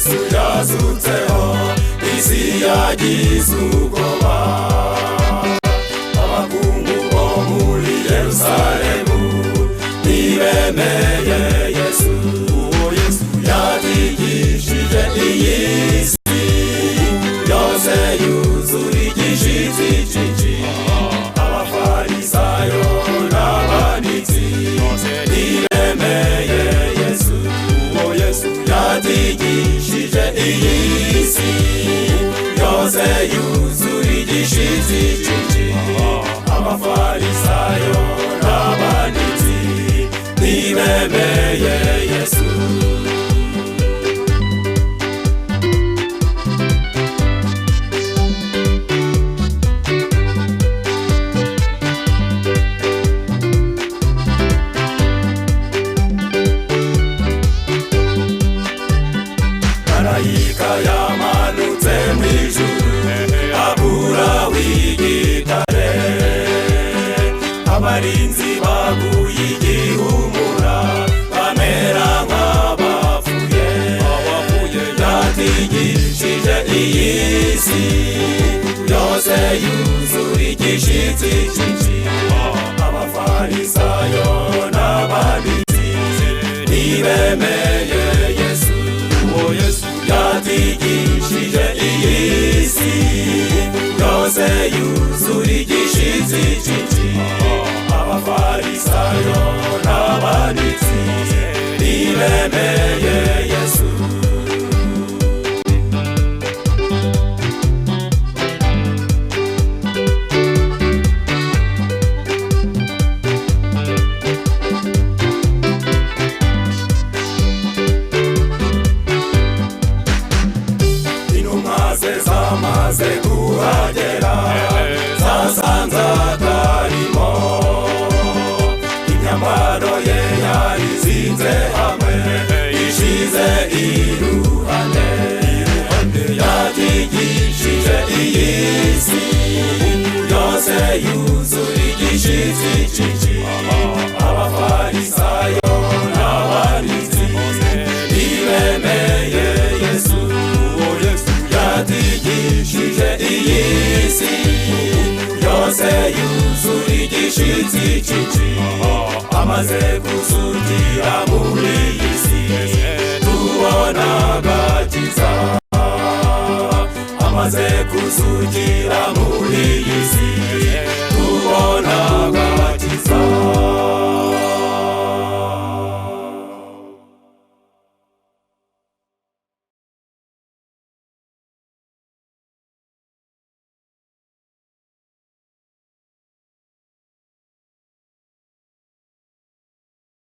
Yesu yazutseho isi yagize ubwoba. Abakungu bo muri Yerusalemu ntibemeye Yesu. Uwo Yesu yatigishije iyi si yose yuzura igishitsi cyinshi. Abafarisayo n'abanditsi ntibemeye Yesu. Uwo Yesu yatigishije iyi si yose yuzura igishitsi cyinshi. Abafarisayo n'abanditsi ntibemeye Yesu. Marayika yamanutse mw'ijuru abura w'igitare. Abarinzi baguye igihumura bamera nk'abapfuye. Yatigishije iyi si yose yuzura igishitsi cyinshi. Abafarisayo n'abanditsi ntibemeye Yesu. Uwo Yesu yatigishije iyi si yose yuzura igishitsi cyinshi. Abafarisayo n'abanditsi ntibemeye Yesu. Zamaze kuhagera zasanze atarimo. Imyambaro ye yarizinze hamwe ishize iruhande. Yatigishije iyi si yose yuzura igishitsi cyinshi. Abafarisayo n'abanditsi ntibemeye Yesu. Uwo Yesu yatigishije iyi si yose yuzura igishitsi cyinshi. Amaze kuzukira muri iyi si tubona agakiza. Amaze kuzukira muri iyi si